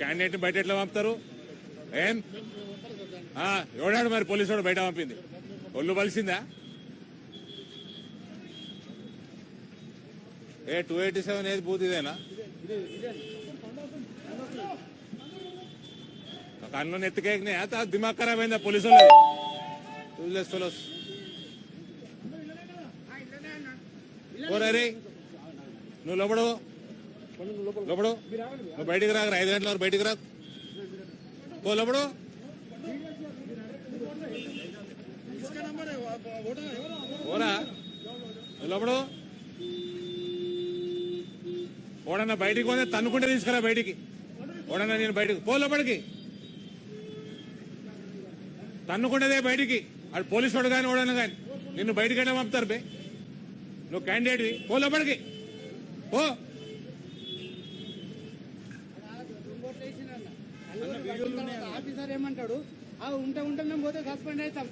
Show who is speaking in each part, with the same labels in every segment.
Speaker 1: Candidate బయట ఎట్లా పంపుతారు? ఏం ఎవడాడు మరి పోలీసు వాడు బయట పంపింది? ఒళ్ళు బలిసిందా? 287 ఏది బూత్ ఇదేనా? కన్ను నెత్తికేకినాయి. దిమాగ్ ఖరాబ్ అయిందా పోలీసు వాళ్ళది? రే నువ్వు లోపడు నువ్వు బయటికి రాగరా. 5 గంటల వరకు బయటికి రా. లోపడు ఓరా. లోపడు ఓడన్నా బయటికి పోతే తన్నుకుంటే తీసుకురా బయటికి. ఓడన్నా నేను బయటికి లోపలికి తన్నుకుంటేదే బయటికి. అది పోలీసు వాడు కానీ ఓడన్నా కానీ నిన్ను బయటికి వెళ్ళి పంపుతారు బే. నువ్వు క్యాండిడేట్వి. లోపలికి పో.
Speaker 2: ఆఫీసర్ ఏమంటాడు? ఉంటే మేము పోతే సస్పెండ్ అవుతాం.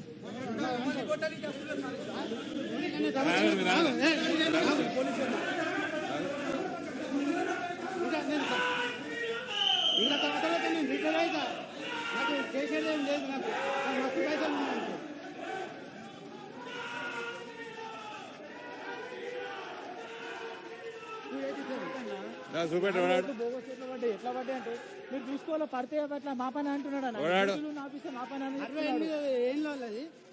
Speaker 2: ఇంకా తర్వాత నేను రిటైర్ అవుతా. నాకు చేసేది ఏం లేదు. నాకు మస్తు పైసలు ఉన్నాయి. ఎట్లా పడ్డాయి అంటే మీరు చూసుకోవాలి. పడితే అట్లా మా పని అంటున్నాడు అన్న. మా పని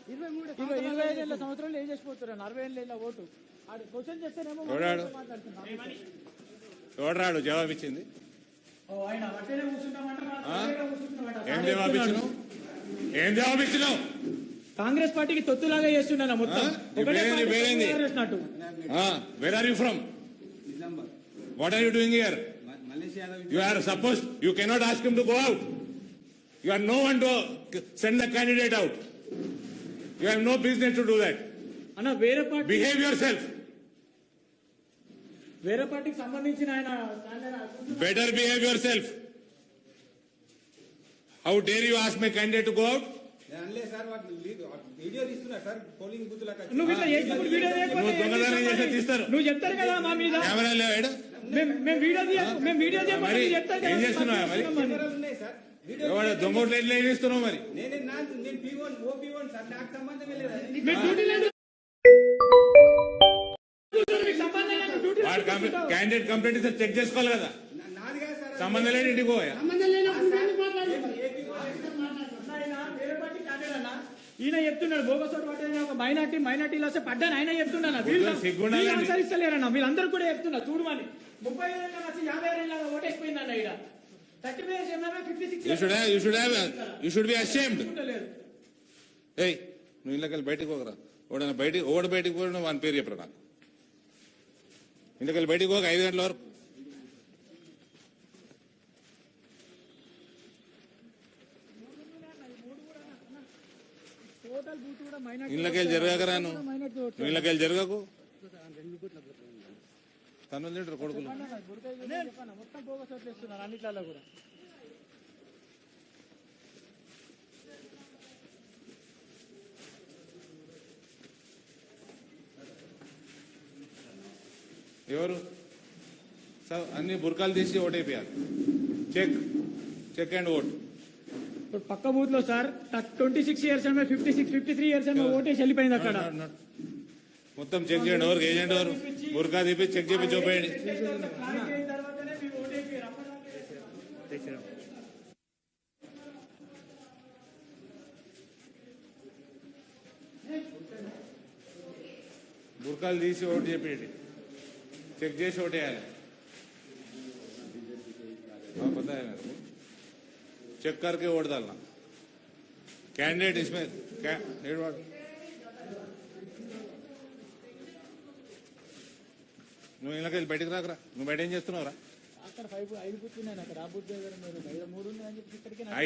Speaker 2: 25 సంవత్సరాలు ఏం చేసిపోతున్నారు? 40 ఓటు క్వశ్చన్ చేస్తేనేమో
Speaker 1: ఎవడాడు జవాబు ఇచ్చింది? ఏం జవాబు ఇచ్చినావు?
Speaker 2: కాంగ్రెస్ పార్టీకి తొత్తులాగా చేస్తున్నా మొత్తం.
Speaker 1: Where are you from? What are you doing here? You are supposed, you cannot ask him to go out. You are no one to send the candidate out. You have no business to do that.
Speaker 2: Anna, వేరే party
Speaker 1: behave yourself.
Speaker 2: వేరే పార్టీకి సంబంధించిన ఆయన
Speaker 1: better behave yourself. How dare you ask my candidate to go out?
Speaker 2: నువ్వు దొంగతనం చేస్తే తీస్తారు. నువ్వు చెప్తారు కదా మా మీద.
Speaker 1: ఏం చేస్తున్నావు మరి? దొంగోట్లు ఎట్లా ఏం చేస్తున్నావు మరి? క్యాండిడేట్ కంప్లైంట్ ఇస్తే చెక్ చేసుకోవాలి కదా. సంబంధం లేని ఇంటికి పోయా.
Speaker 2: ఈయన చెప్తున్నాడు బోగసోటు పట్టే ఒక మైనార్టీలో వస్తే పడ్డాను ఆయన చెప్తున్నాను. అనుసరిస్తలేరన్నా వీళ్ళందరూ కూడా చెప్తున్నా. చూడమని 35 ఏళ్ళ వచ్చి 50 ఏళ్ళ ఓటేసిపోయిందన్న. ఇక్కడ
Speaker 1: 56 నువ్వు ఇళ్ళకెళ్ళి బయటకు పోకరా. ఓడ బయటకు పోయిన వాని పేరు చెప్పరా నాకు. ఇంటికెళ్ళి బయటకు పోక 5 గంటల వరకు. ఇళ్ళకెళ్ళి జరగకరా. నువ్వు ఇళ్ళకెళ్ళి జరగకు. తను లీటర్ కొడుకులు
Speaker 2: మొత్తం బోగసోట్లు ఇస్తున్నారు అన్నిట్లలో కూడా.
Speaker 1: ఎవరు అన్ని బుర్కాలు తీసి ఓటైపోయారు. Check and vote.
Speaker 2: ఇప్పుడు పక్క బూత్ లో సార్ 26 ఇయర్స్ 53 ఇయర్స్ ఓటేసి వెళ్ళిపోయింది అక్కడ.
Speaker 1: మొత్తం చెక్ చేయండి. ఎవరికి ఏజెంట్ ఎవరు బుర్కా తీపి చెక్ చేపి చూపేయండి. బుర్కాలు తీసి ఓటు చెప్పేయండి. చెక్ చేసి ఓటేయాలి. पता है मेरे को. चेक करके वोट डालना. कैंडिडेट इसमें నువ్వు ఇళ్ళకెళ్ళి బయటకు రాకరా. నువ్వు బయట ఏం చేస్తున్నావురా?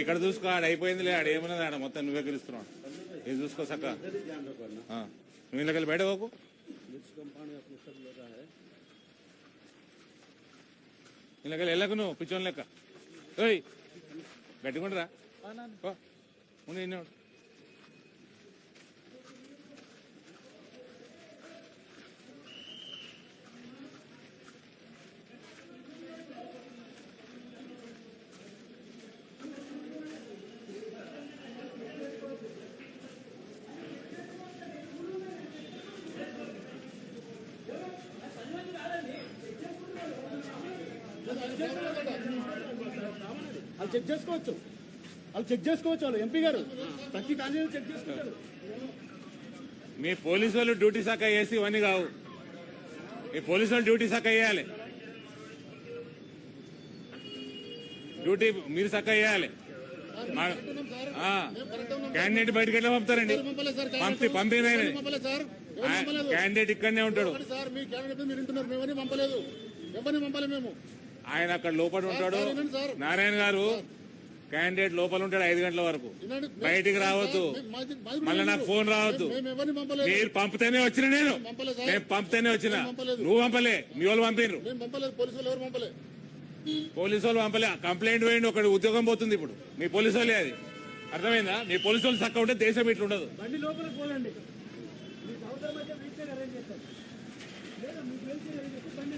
Speaker 1: ఇక్కడ చూసుకో. ఆడ అయిపోయిందిలే. ఆడ ఏమన్నది ఆడ మొత్తం నువ్వే గెలుస్తున్నావు. ఇది చూసుకో సక్క. నువ్వు ఇళ్ళకెళ్ళి బయట పోకు. ఇళ్ళకెళ్ళి వెళ్ళకు. నువ్వు పిచ్చోని లెక్క గట్టికుంటరా. ఉండి ఇన్ని
Speaker 3: వాళ్ళు చెక్ చేసుకోవచ్చు, వాళ్ళు ఎంపీ గారు ప్రతి కాలేజీలో చెక్ చేసుకుంటారు.
Speaker 1: మీ పోలీసు వాళ్ళు డ్యూటీ శాఖ వేసి ఇవన్నీ కావు. మీ పోలీసు వాళ్ళు డ్యూటీ శాఖ వేయాలి, డ్యూటీ మీరు శాఖ వేయాలి. క్యాండిడేట్ బయటకు ఎట్లా పంపుతారండి? పంపిన క్యాండిడేట్ ఇక్కడనే ఉంటాడు, ఆయన అక్కడ లోపల ఉంటాడు. నారాయణ గారు క్యాండిడేట్ లోపల ఉంటాడు 5 గంటల వరకు, బయటికి రావద్దు. మళ్ళీ నాకు ఫోన్ రావద్దు. మీరు పంపితేనే వచ్చిన, నేను పంపితేనే వచ్చిన, నువ్వు పంపలే, మీ వాళ్ళు పంపినరు. పోలీసు వాళ్ళు పంపలే, కంప్లైంట్ వేయండి, ఒకటి ఉద్యోగం పోతుంది ఇప్పుడు. మీ పోలీసు వాళ్ళే అది, అర్థమైందా? మీ పోలీసు వాళ్ళు చక్క ఉంటే దేశం ఇట్లా ఉండదు.
Speaker 3: బండి లోపలికి పోలండి, మీకు అవసరం అయితే వీల్ చైర్ అరేంజ్ చేస్తారు. లేదా మీకు వీల్ చైర్ అరేంజ్ చేస్తే బండి